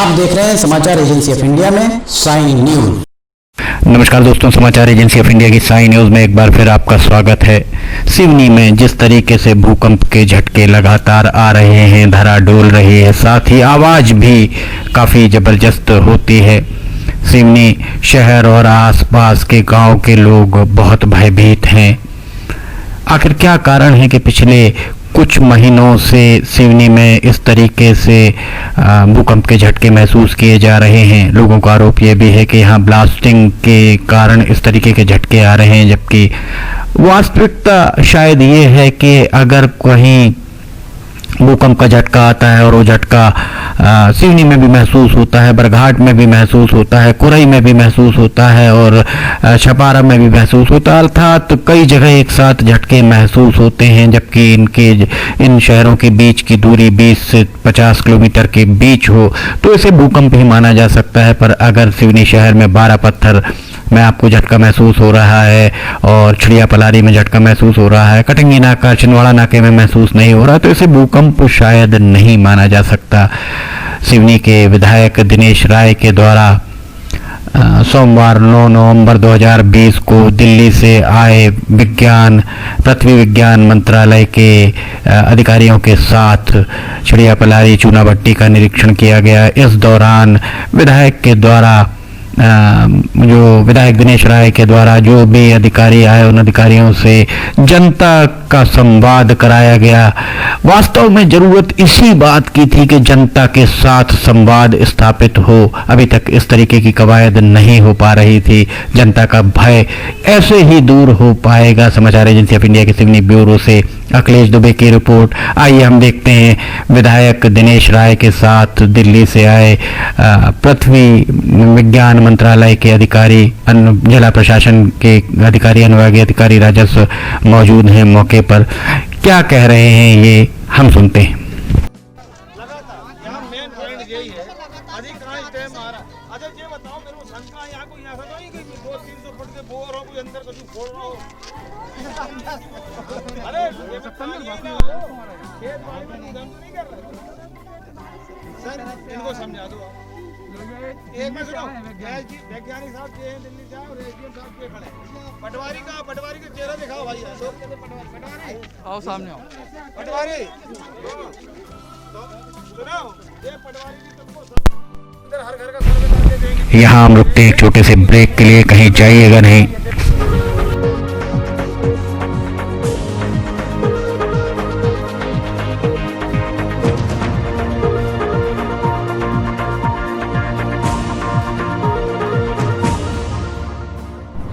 आप देख रहे हैं समाचार एजेंसी ऑफ इंडिया में साइन न्यूज। नमस्कार दोस्तों, समाचार एजेंसी ऑफ इंडिया की साइन न्यूज में एक बार फिर आपका स्वागत है। सिवनी में जिस तरीके से भूकंप के झटके लगातार आ रहे हैं, धरा डोल रही है, साथ ही आवाज भी काफी जबरदस्त होती है। सिवनी शहर और आसपास के गांव के लोग बहुत भयभीत हैं। आखिर क्या कारण है कि पिछले कुछ महीनों से सिवनी में इस तरीके से भूकंप के झटके महसूस किए जा रहे हैं। लोगों का आरोप ये भी है कि यहाँ ब्लास्टिंग के कारण इस तरीके के झटके आ रहे हैं, जबकि वास्तविकता शायद ये है कि अगर कहीं भूकंप का झटका आता है और वो झटका सिवनी में भी महसूस होता है, बरघाट में भी महसूस होता है, कुरई में भी महसूस होता है और छपारा में भी महसूस होता है, अर्थात कई जगह एक साथ झटके महसूस होते हैं, जबकि इन शहरों के बीच की दूरी 20 से 50 किलोमीटर के बीच हो तो इसे भूकंप ही माना जा सकता है। पर अगर सिवनी शहर में 12 पत्थर में आपको झटका महसूस हो रहा है और चिड़िया पलारी में झटका महसूस हो रहा है, कटंगी नाका छिंदवाड़ा नाके में महसूस नहीं हो रहा, तो इसे भूकंप शायद नहीं माना जा सकता। सिवनी के विधायक दिनेश राय के द्वारा सोमवार 9 नवंबर 2020 को दिल्ली से आए पृथ्वी विज्ञान मंत्रालय के अधिकारियों के साथ चिड़िया पलारी चूना भट्टी का निरीक्षण किया गया। इस दौरान विधायक दिनेश राय के द्वारा जो भी अधिकारी आए, उन अधिकारियों से जनता का संवाद कराया गया। वास्तव में जरूरत इसी बात की थी कि जनता के साथ संवाद स्थापित हो। अभी तक इस तरीके की कवायद नहीं हो पा रही थी। जनता का भय ऐसे ही दूर हो पाएगा। समाचार एजेंसी ऑफ इंडिया के सिवनी ब्यूरो से अखिलेश दुबे की रिपोर्ट। आइए हम देखते हैं विधायक दिनेश राय के साथ दिल्ली से आए पृथ्वी विज्ञान मंत्रालय के अधिकारी, जिला प्रशासन के अधिकारी, अनुविभागीय अधिकारी, राजस्व मौजूद हैं मौके पर। क्या कह रहे हैं ये हम सुनते हैं। अच्छा ये बताओ मेरे को शंका यहाँ कोई ऐसा तो नहीं कि 200-300 फुट के बोर हो कोई अंदर कुछ खोल रहा हो। अरे ये पानी है ना, खेत वाले में दम नहीं कर रहे सर, इनको समझा दो। एक में सुनो, वैज्ञानिक साहब ये हैं दिल्ली से और एसडीएम साहब के खड़े हैं। पटवारी का चेहरा दिखाओ भाई। पटवारी आओ सामने आओ। पटवारी सुनो, ये पटवारी की तुमको हर घर का सर्वे करके देंगे। यहाँ हम रुकते हैं एक छोटे से ब्रेक के लिए, कहीं जाइएगा नहीं।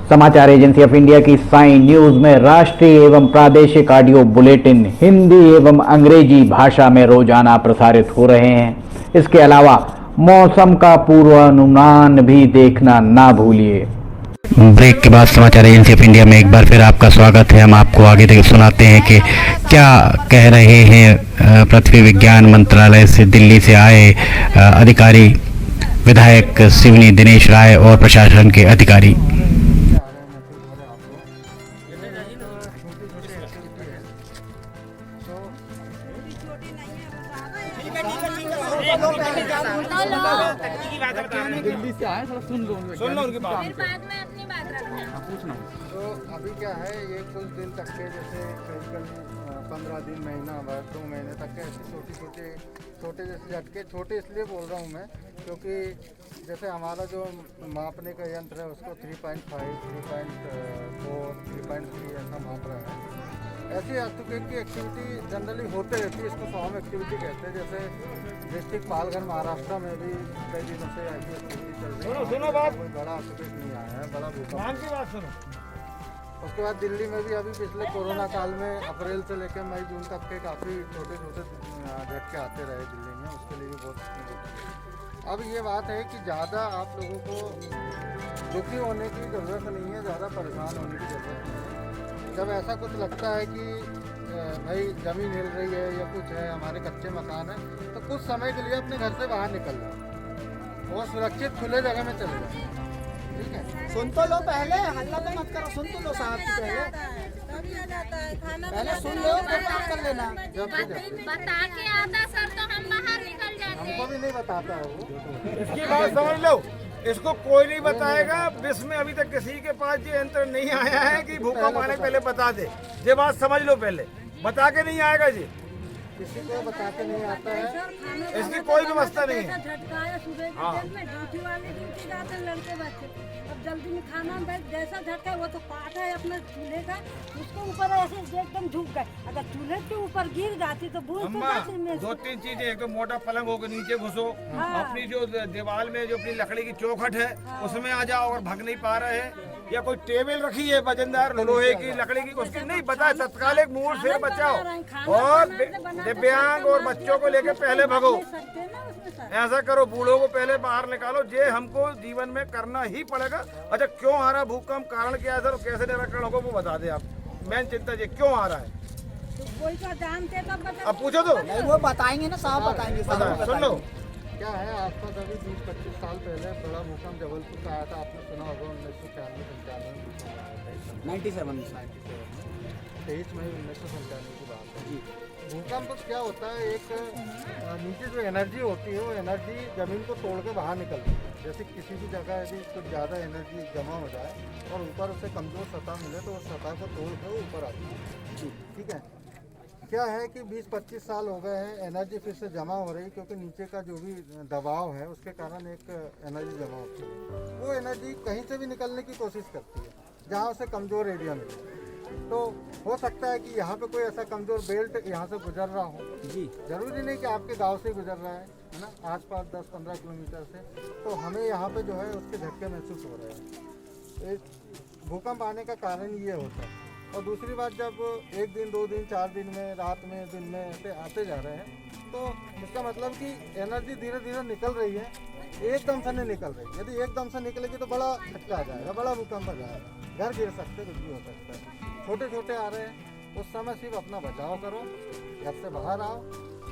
समाचार एजेंसी ऑफ इंडिया की साइन न्यूज में राष्ट्रीय एवं प्रादेशिक ऑडियो बुलेटिन हिंदी एवं अंग्रेजी भाषा में रोजाना प्रसारित हो रहे हैं। इसके अलावा मौसम का पूर्वानुमान भी देखना ना भूलिए। ब्रेक के बाद समाचार एजेंसी ऑफ इंडिया में एक बार फिर आपका स्वागत है। हम आपको आगे तक सुनाते हैं कि क्या कह रहे हैं पृथ्वी विज्ञान मंत्रालय से दिल्ली से आए अधिकारी, विधायक सिवनी दिनेश राय और प्रशासन के अधिकारी। दिल्ली से आए, थोड़ा सुन लो उनकी बात। बाद में अपनी बात रखना है। पूछना तो अभी क्या है, ये कुछ दिन तक के जैसे करीबन 15 दिन, महीना भर, 2 महीने तक के ऐसे छोटे जैसे झटके। छोटे इसलिए बोल रहा हूँ मैं क्योंकि जैसे हमारा जो मापने का यंत्र है उसको 3.5, 3.4, 3.3 ऐसा माप रहा है। ऐसी अर्थक्वेक की एक्टिविटी जनरली होते रहती है, इसको सॉर्म एक्टिविटी कहते हैं। जैसे डिस्ट्रिक्ट पालघर महाराष्ट्र में भी कई दिनों से ऐसी एक्टिविटी चल रही है। सुनो बात, कोई बड़ा अर्थक्वेक नहीं आया है, बड़ा भूकंप। मान की बात सुनो। उसके बाद दिल्ली में भी अभी पिछले कोरोना काल में अप्रैल से लेकर मई जून तक के काफ़ी छोटे झटके आते रहे दिल्ली में, उसके लिए भी बहुत। अब ये बात है कि ज़्यादा आप लोगों को दुखी होने की ज़रूरत नहीं है, ज़्यादा परेशान होने की ज़रूरत नहीं है। जब ऐसा कुछ लगता है कि भाई ज़मीन हिल रही है या कुछ है, हमारे कच्चे मकान हैं, तो कुछ समय के लिए अपने घर से बाहर निकल जाओ और सुरक्षित खुले जगह में चले जाओ। ठीक है, सुन तो लो, पहले हल्ला तो मत करो, सुन तो लो साहब की पहले सुन लो, फिर बात कर लेना। बता के आता सर तो हम बाहर निकल जाते। हमको भी नहीं बताता है वो। इसकी बात समझ लो, इसको कोई नहीं बताएगा। विश्व में अभी तक किसी के पास ये यंत्र नहीं आया है कि भूकंप आने से पहले बता दे। ये बात समझ लो, पहले बता के नहीं आएगा जी, किसी को बता के नहीं आता है। इसकी कोई व्यवस्था नहीं है। झटका है सुबह के टाइम में, ड्यूटी वाले ड्यूटी जाते हैं लड़के बच्चे, अब जल्दी में खाना में जैसा झटका वो तो पाट है अपना चूल्हे का, उसके ऊपर ऐसे एकदम झुक गए। अगर चूल्हे के ऊपर गिर जाती तो बूझ तो अम्मा, जाती में। दो तीन चीजें, एक तो मोटा पलंग होकर नीचे घुसो, अपनी जो दीवार में जो अपनी लकड़ी की चौखट है उसमें आ जाओ, और भग नहीं पा रहे हैं, या कोई टेबल रखी है वजनदार लोहे की लकड़ी की, उसकी नहीं पता, तत्काल एक मूड से बचाओ, और दिव्यांग और बच्चों को लेकर पहले भगो। ऐसा करो, बूढ़ों को पहले बाहर निकालो। ये हमको जीवन में करना ही पड़ेगा। अच्छा, क्यों आ रहा भूकंप, कारण क्या है सर, कैसे निराकरण होगा वो बता दे आप। मेन चिंता ये क्यों आ रहा है, तो कोई तो जानते तब बता। अब पूछो तो वो बताएंगे ना, साहब बताएंगे। सुन लो। क्या है, आसपास अभी 20-25 साल पहले बड़ा भूकंप जबलपुर का आया था, आपने सुना होगा। 1995 में भूकंप आया था, 97 23 मई 1997 की बात है। भूकंप क्या होता है, एक नीचे जो एनर्जी होती है वो एनर्जी जमीन को तोड़ के बाहर निकलती है। जैसे किसी भी जगह यदि कुछ ज़्यादा एनर्जी जमा हो जाए और ऊपर उसे कमज़ोर सतह मिले तो उस सतह को तोड़ के ऊपर आती है। ठीक है, क्या है कि 20-25 साल हो गए हैं, एनर्जी फिर से जमा हो रही, क्योंकि नीचे का जो भी दबाव है उसके कारण एक एनर्जी जमा होती है। वो एनर्जी कहीं से भी निकलने की कोशिश करती है जहाँ उसे कमज़ोर एरिया मिले। तो हो सकता है कि यहाँ पे कोई ऐसा कमज़ोर बेल्ट यहाँ से गुजर रहा हो जी, ज़रूरी नहीं कि आपके गांव से गुजर रहा है ना, आसपास 10-15 किलोमीटर से, तो हमें यहाँ पे जो है उसके झटके महसूस हो रहे हैं। एक भूकंप आने का कारण ये होता है। और दूसरी बात, जब 1 दिन 2 दिन 4 दिन में, रात में, दिन में ऐसे आते जा रहे हैं, तो इसका मतलब कि एनर्जी धीरे धीरे निकल रही है, एकदम से नहीं निकल रही। यदि एकदम से निकलेगी तो बड़ा झटका आ जाएगा, बड़ा भूकंप आ जाएगा, घर गिर सकते, कुछ भी हो सकता है। छोटे छोटे आ रहे हैं, उस समय सिर्फ अपना बचाव करो, घर से बाहर आओ।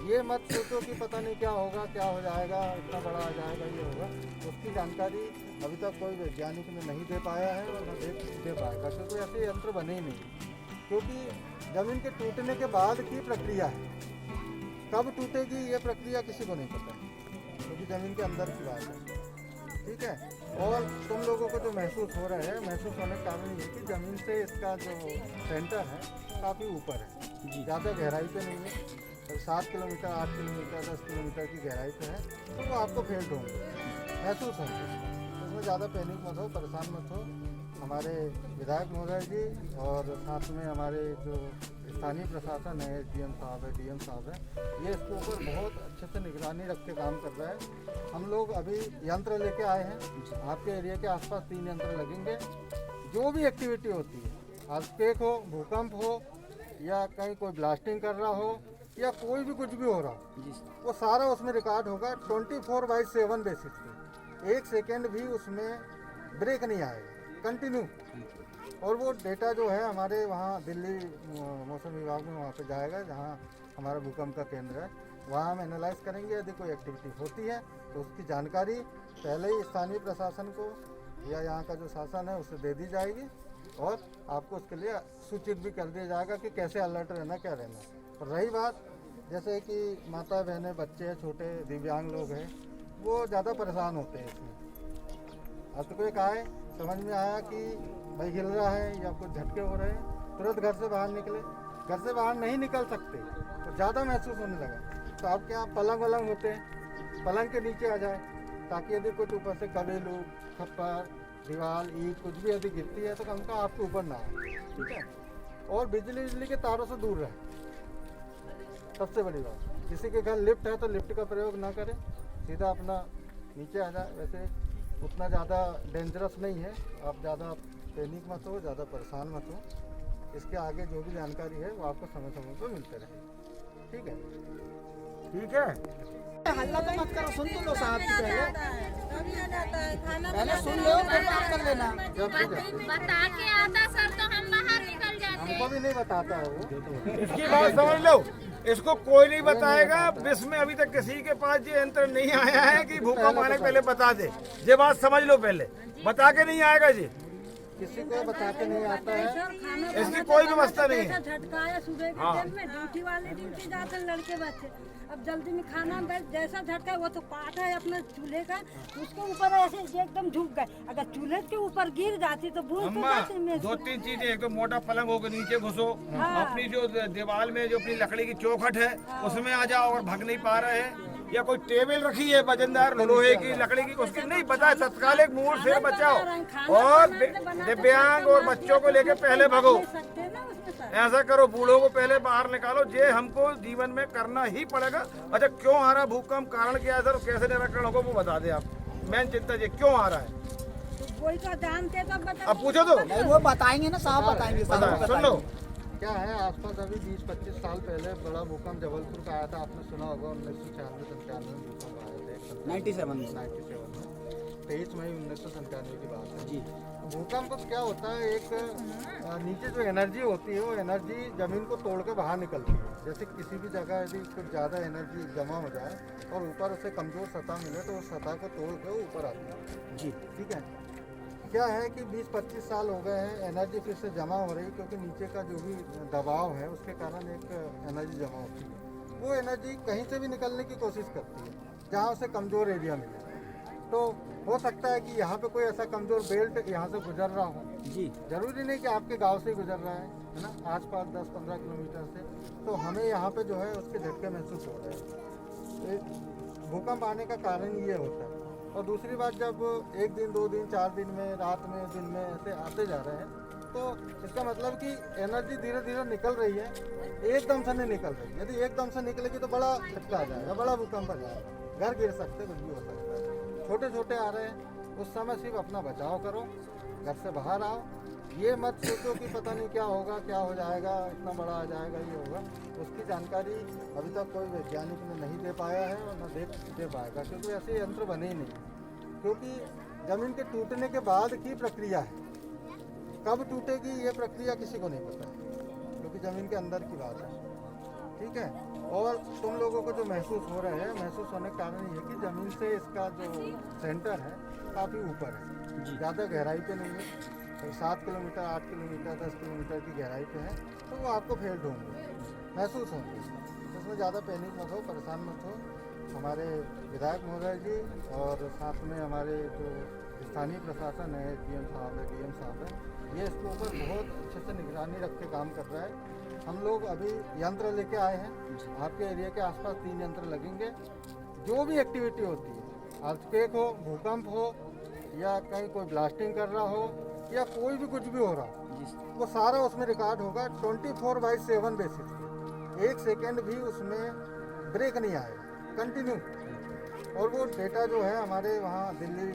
ये मत सोचो कि पता नहीं क्या होगा, क्या हो जाएगा, इतना बड़ा आ जाएगा, ये होगा। उसकी जानकारी अभी तक कोई वैज्ञानिक ने नहीं दे पाया है और न दे पाएगा, क्योंकि ऐसे यंत्र बने ही नहीं। क्योंकि ज़मीन के टूटने के बाद की प्रक्रिया है, कब टूटेगी ये प्रक्रिया किसी को नहीं पता, क्योंकि ज़मीन के अंदर की बात है। ठीक है, और तुम लोगों को जो महसूस हो रहा है, महसूस होने का कारण ये कि ज़मीन से इसका जो सेंटर है काफ़ी ऊपर है, ज़्यादा गहराई पे नहीं है, 7 किलोमीटर 8 किलोमीटर 10 किलोमीटर की गहराई पे है, तो वो आपको फील्ड होंगे, महसूस होंगे। उसमें ज़्यादा पैनिक मत हो, परेशान मत हो। हमारे विधायक महोदय जी और साथ में हमारे जो स्थानीय प्रशासन है, एसडीएम साहब है, डीएम साहब है, ये इसके ऊपर बहुत अच्छे से निगरानी रख के काम कर रहा है। हम लोग अभी यंत्र लेके आए हैं, आपके एरिया के आसपास 3 यंत्र लगेंगे। जो भी एक्टिविटी होती है, अर्थक्वेक हो, भूकंप हो, या कहीं कोई ब्लास्टिंग कर रहा हो, या कोई भी कुछ भी हो रहा हो, वो सारा उसमें रिकॉर्ड होगा 24/7 बेसिस पे। 1 सेकेंड भी उसमें ब्रेक नहीं आएगा, कंटिन्यू। और वो डेटा जो है हमारे वहाँ दिल्ली मौसम विभाग में वहाँ पे जाएगा, जहाँ हमारा भूकंप का केंद्र है, वहाँ हम एनालाइज करेंगे। यदि कोई एक्टिविटी होती है तो उसकी जानकारी पहले ही स्थानीय प्रशासन को या यहाँ का जो शासन है उसे दे दी जाएगी, और आपको उसके लिए सूचित भी कर दिया जाएगा कि कैसे अलर्ट रहना, क्या रहना। और रही बात, जैसे कि माता बहनें, बच्चे हैं, छोटे दिव्यांग लोग हैं, वो ज़्यादा परेशान होते हैं इसमें। अर्थक्वेक आए, समझ में आया कि भाई हिल रहा है या कुछ झटके हो रहे हैं, तुरंत घर से बाहर निकले। घर से बाहर नहीं निकल सकते तो ज़्यादा महसूस होने लगा, तो आपके यहाँ पलंग वलंग होते हैं, पलंग के नीचे आ जाए, ताकि यदि कुछ ऊपर से कबेलू, खप्पर, दीवार, ईंट कुछ भी यदि गिरती है तो कम से कम आपके ऊपर ना आए। ठीक है, और बिजली के तारों से दूर रहे, सबसे बड़ी बात। किसी के घर लिफ्ट है तो लिफ्ट का प्रयोग ना करें, सीधा अपना नीचे आ जाए। वैसे उतना ज़्यादा डेंजरस नहीं है, आप ज़्यादा पैनिक मत हो, ज़्यादा परेशान मत हो। इसके आगे जो भी जानकारी है वो आपको समय समय पर मिलते रहे। ठीक है, ठीक है। हल्ला तो मत करो, सुन तो लो साहब की पहले सुन लो, फिर बात कर लेना। बता के आता सर तो हम बाहर निकल जाते। हमको भी नहीं बताता है वो। इसकी बात समझ लो, इसको कोई नहीं बताएगा। विश्व में अभी तक किसी के पास ये यंत्र नहीं आया है कि भूकंप आने से पहले बता दे। ये बात समझ लो, पहले बता के नहीं आएगा जी, किसी को बता के नहीं आता है। इसकी कोई व्यवस्था नहीं है। झटका है सुबह के टाइम में, ड्यूटी वाले ड्यूटी जाते हैं लड़के बच्चे, अब जल्दी में खाना बैठ जैसा झटका है, वो तो पाठ है अपना चूल्हे का, उसके ऊपर ऐसे एकदम झुक गए, अगर चूल्हे के ऊपर गिर जाती तो भूल तो अम्मा, जाती मैं। 2-3 चीजें, एक तो मोटा पलंग होकर नीचे घुसो, हाँ। अपनी जो दीवार में जो अपनी लकड़ी की चौखट है उसमें आ जाओ, और भाग नहीं पा रहे हैं, या कोई टेबल रखी है वजनदार लोहे की लकड़ी की, उसकी नहीं पता, तत्काल एक मूड से बचाओ, और दिव्यांग और बच्चों को लेके पहले भगो। सकते हैं ना उसमें सर। ऐसा करो, बूढ़ों को पहले बाहर निकालो, ये हमको जीवन में करना ही पड़ेगा। अच्छा, क्यों आ रहा भूकंप, कारण क्या है सर, कैसे निराकरण होगा वो बता दे आप। मेन चिंता ये क्यों आ रहा है, तो वही तो जानते तो बता। अब पूछो तो नहीं वो बताएंगे ना, साहब बताएंगे, साहब पता है, सुन लो। क्या है, आसपास अभी 20-25 साल पहले बड़ा भूकंप जबलपुर का आया था, आपने सुना होगा। 1996-97 में भूकंप आया था, 97 में। 97 में 23 मई 1997 की बात है जी। भूकंप क्या होता है, एक नीचे जो एनर्जी होती है वो एनर्जी जमीन को तोड़ के बाहर निकलती है। जैसे किसी भी जगह यदि कुछ ज़्यादा एनर्जी जमा हो जाए और ऊपर उसे कमज़ोर सतह मिले तो उस सतह को तोड़ के ऊपर आती है। जी। ठीक है, क्या है कि 20-25 साल हो गए हैं, एनर्जी फिर से जमा हो रही है, क्योंकि नीचे का जो भी दबाव है उसके कारण एक एनर्जी जमा होती है। वो एनर्जी कहीं से भी निकलने की कोशिश करती है जहाँ उसे कमज़ोर एरिया मिले। तो हो सकता है कि यहाँ पे कोई ऐसा कमज़ोर बेल्ट यहाँ से गुजर रहा हो। जी। ज़रूरी नहीं कि आपके गांव से ही गुजर रहा है ना, आसपास 10-15 किलोमीटर से, तो हमें यहाँ पे जो है उसके झटके महसूस हो रहे हैं। भूकंप आने का कारण ये होता है। और दूसरी बात, जब 1 दिन 2 दिन 4 दिन में, रात में, दिन में ऐसे आते जा रहे हैं, तो इसका मतलब कि एनर्जी धीरे धीरे निकल रही है, एकदम से नहीं निकल रही। यदि एकदम से निकलेगी तो बड़ा झटका आ जाएगा, बड़ा भूकंप आ जाएगा, घर गिर सकते, कुछ भी हो सकता है। छोटे छोटे आ रहे हैं, उस समय सिर्फ अपना बचाव करो, घर से बाहर आओ, ये मत सोचो कि पता नहीं क्या होगा, क्या हो जाएगा, इतना बड़ा आ जाएगा, ये होगा। उसकी जानकारी अभी तक कोई वैज्ञानिक ने नहीं दे पाया है और न दे पाएगा, क्योंकि ऐसे यंत्र बने ही नहीं। क्योंकि ज़मीन के टूटने के बाद की प्रक्रिया है, कब टूटेगी ये प्रक्रिया किसी को नहीं पता है, क्योंकि ज़मीन के अंदर की बात है। ठीक है, और तुम लोगों को जो महसूस हो रहा है, महसूस होने का कारण ये कि ज़मीन से इसका जो सेंटर है काफ़ी ऊपर है, ज़्यादा गहराई पे नहीं है, तो 7 किलोमीटर, 8 किलोमीटर, 10 किलोमीटर की गहराई पे है, तो वो आपको फील होंगे, महसूस होंगे। उसमें ज़्यादा पैनिक मत हो, परेशान मत हो। हमारे विधायक महोदय जी और साथ में हमारे जो स्थानीय प्रशासन है, GM साहब है, DM साहब है, ये इसके ऊपर बहुत अच्छे से निगरानी रख के काम कर रहा है। हम लोग अभी यंत्र लेके आए हैं, आपके एरिया के आसपास 3 यंत्र लगेंगे। जो भी एक्टिविटी होती है, अर्थक्वेक हो, भूकंप हो, या कहीं कोई ब्लास्टिंग कर रहा हो, या कोई भी कुछ भी हो रहा हो, वो सारा उसमें रिकॉर्ड होगा 24/7 बेसिस पे। 1 सेकेंड भी उसमें ब्रेक नहीं आएगा, कंटिन्यू। और वो डेटा जो है हमारे वहाँ दिल्ली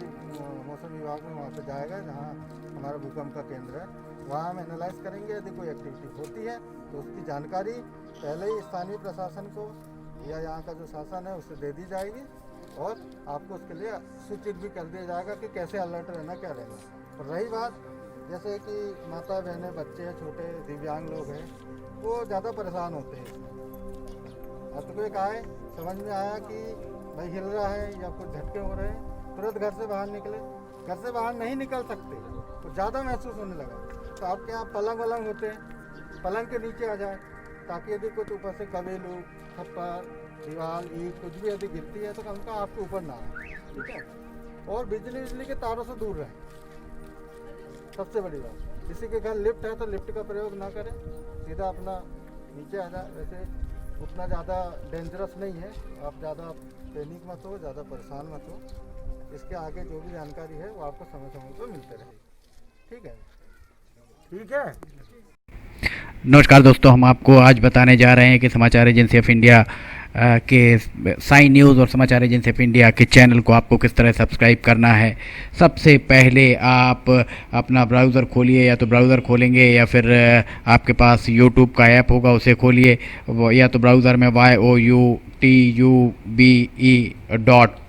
मौसम विभाग में वहाँ पे जाएगा, जहाँ हमारा भूकंप का केंद्र है, वहाँ हम एनालाइज करेंगे। यदि कोई एक्टिविटी होती है तो उसकी जानकारी पहले ही स्थानीय प्रशासन को या यहाँ का जो शासन है उससे दे दी जाएगी, और आपको उसके लिए सूचित भी कर दिया जाएगा कि कैसे अलर्ट रहना, क्या रहना। और रही बात, जैसे कि माता बहनें, बच्चे हैं, छोटे दिव्यांग लोग हैं, वो ज़्यादा परेशान होते हैं इसमें। अर्थक्वेक आए, समझ में आया कि भाई हिल रहा है या कुछ झटके हो रहे हैं, तुरंत घर से बाहर निकले। घर से बाहर नहीं निकल सकते तो ज़्यादा महसूस होने लगा, तो आपके यहाँ पलंग वलंग होते हैं, पलंग के नीचे आ जाए, ताकि यदि कुछ ऊपर से कवेलू, थप्पड़, दीवार, ईंट कुछ भी यदि गिरती है तो कम का आपके ऊपर ना आए। ठीक है, और बिजली के तारों से दूर रहें। सबसे बड़ी बात, किसी के घर लिफ्ट है तो लिफ्ट का प्रयोग ना करें, सीधा अपना नीचे आ जाए। वैसे उतना ज़्यादा डेंजरस नहीं है, आप ज़्यादा पैनिक मत हो, ज़्यादा परेशान मत हो। इसके आगे जो भी जानकारी है वो आपको समय समय पर मिलते रहेगी। ठीक है, ठीक है। नमस्कार दोस्तों, हम आपको आज बताने जा रहे हैं कि समाचार एजेंसी ऑफ इंडिया के साइन न्यूज़ और समाचार एजेंसी ऑफ इंडिया के चैनल को आपको किस तरह सब्सक्राइब करना है। सबसे पहले आप अपना ब्राउज़र खोलिए, या तो ब्राउज़र खोलेंगे या फिर आपके पास यूट्यूब का ऐप होगा उसे खोलिए, या तो ब्राउज़र में youtube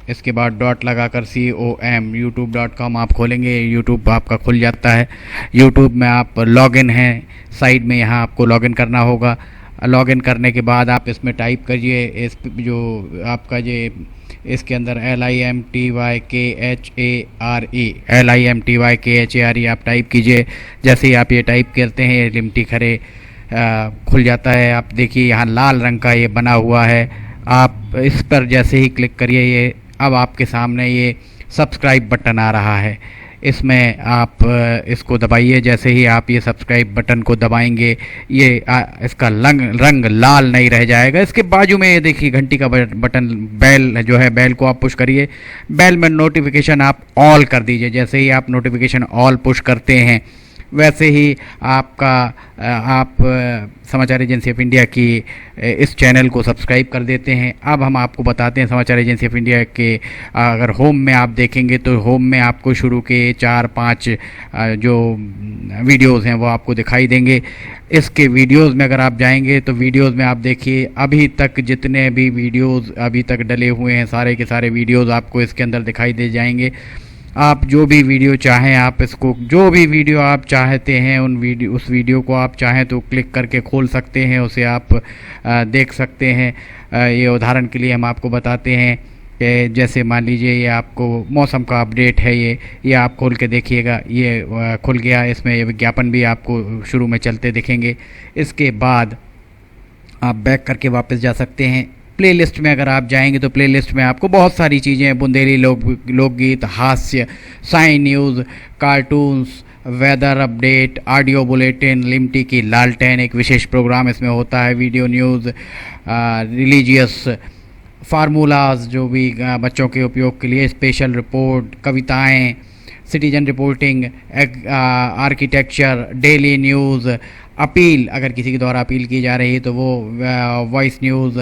इसके बाद डॉट लगाकर COM youtube.com आप खोलेंगे। यूट्यूब आपका खुल जाता है। यूट्यूब में आप लॉगिन हैं, साइड में यहाँ आपको लॉगिन करना होगा। लॉगिन करने के बाद आप इसमें टाइप करिए, इस जो आपका ये इसके अंदर LIMTYKHARE आप टाइप कीजिए। जैसे ही आप ये टाइप करते हैं ये लिमटी खरे खुल जाता है। आप देखिए यहाँ लाल रंग का ये बना हुआ है, आप इस पर जैसे ही क्लिक करिए ये अब आपके सामने ये सब्सक्राइब बटन आ रहा है, इसमें आप इसको दबाइए। जैसे ही आप ये सब्सक्राइब बटन को दबाएंगे ये इसका रंग लाल नहीं रह जाएगा। इसके बाजू में ये देखिए घंटी का बटन, बेल जो है, बेल को आप पुश करिए। बेल में नोटिफिकेशन आप ऑल कर दीजिए। जैसे ही आप नोटिफिकेशन ऑल पुश करते हैं वैसे ही आप समाचार एजेंसी ऑफ इंडिया की इस चैनल को सब्सक्राइब कर देते हैं। अब हम आपको बताते हैं समाचार एजेंसी ऑफ इंडिया के अगर होम में आप देखेंगे तो होम में आपको शुरू के 4-5 जो वीडियोस हैं वो आपको दिखाई देंगे। इसके वीडियोस में अगर आप जाएंगे तो वीडियोस में आप देखिए अभी तक जितने भी वीडियोस अभी तक डले हुए हैं सारे के सारे वीडियोस आपको इसके अंदर दिखाई दे जाएंगे। आप जो भी वीडियो चाहें आप इसको, जो भी वीडियो आप चाहते हैं उस वीडियो को आप चाहें तो क्लिक करके खोल सकते हैं, उसे आप देख सकते हैं। ये उदाहरण के लिए हम आपको बताते हैं कि जैसे मान लीजिए ये आपको मौसम का अपडेट है, ये आप खोल के देखिएगा, ये खुल गया। इसमें ये विज्ञापन भी आपको शुरू में चलते दिखेंगे। इसके बाद आप बैक करके वापस जा सकते हैं। प्लेलिस्ट में अगर आप जाएंगे तो प्लेलिस्ट में आपको बहुत सारी चीज़ें, बुंदेली लोकगीत, हास्य, sign news, cartoons, weather update, audio bulletin, Limti की लालटेन एक विशेष प्रोग्राम इसमें होता है, वीडियो न्यूज़, रिलीजियस फार्मूलाज जो भी बच्चों के उपयोग के लिए, स्पेशल रिपोर्ट, कविताएं, citizen reporting, architecture, daily news, appeal अगर किसी के द्वारा अपील की जा रही है तो वो वॉइस न्यूज़,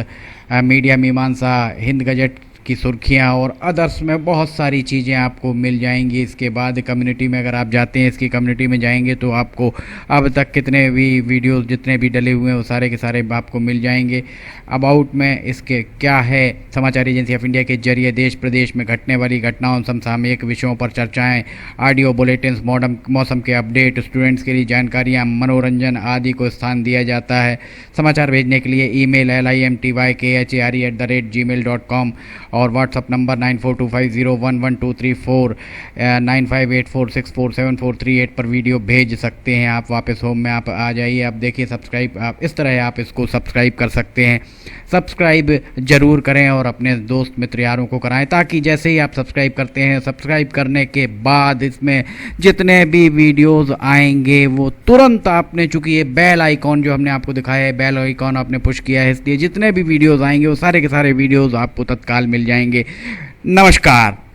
मीडिया मीमांसा, हिंद गजट की सुर्खियां और अदर्स में बहुत सारी चीज़ें आपको मिल जाएंगी। इसके बाद कम्युनिटी में अगर आप जाते हैं, इसकी कम्युनिटी में जाएंगे तो आपको अब तक कितने भी वीडियोस जितने भी डले हुए हैं वो सारे के सारे आपको मिल जाएंगे। अबाउट में इसके क्या है, समाचार एजेंसी ऑफ इंडिया के जरिए देश प्रदेश में घटने वाली घटनाओं, समसामयिक विषयों पर चर्चाएँ, ऑडियो बुलेटिन्स, मौसम के अपडेट, स्टूडेंट्स के लिए जानकारियाँ, मनोरंजन आदि को स्थान दिया जाता है। समाचार भेजने के लिए ईमेल LIMTYKHARE@gmail.com और व्हाट्सअप नंबर 9425011234 9584647438 पर वीडियो भेज सकते हैं। आप वापस होम में आप आ जाइए, आप देखिए सब्सक्राइब, आप इस तरह आप इसको सब्सक्राइब कर सकते हैं। सब्सक्राइब ज़रूर करें और अपने दोस्त मित्र यारों को कराएं, ताकि जैसे ही आप सब्सक्राइब करते हैं, सब्सक्राइब करने के बाद इसमें जितने भी वीडियोज़ आएंगे वो तुरंत आपने, चूँकि ये बेल आइकॉन जो हमने आपको दिखाया है, बेल आइकॉन आपने पुश किया है, इसलिए जितने भी वीडियोज़ आएंगे वो सारे के सारे वीडियोज़ आपको तत्काल मिल जाएंगे। नमस्कार।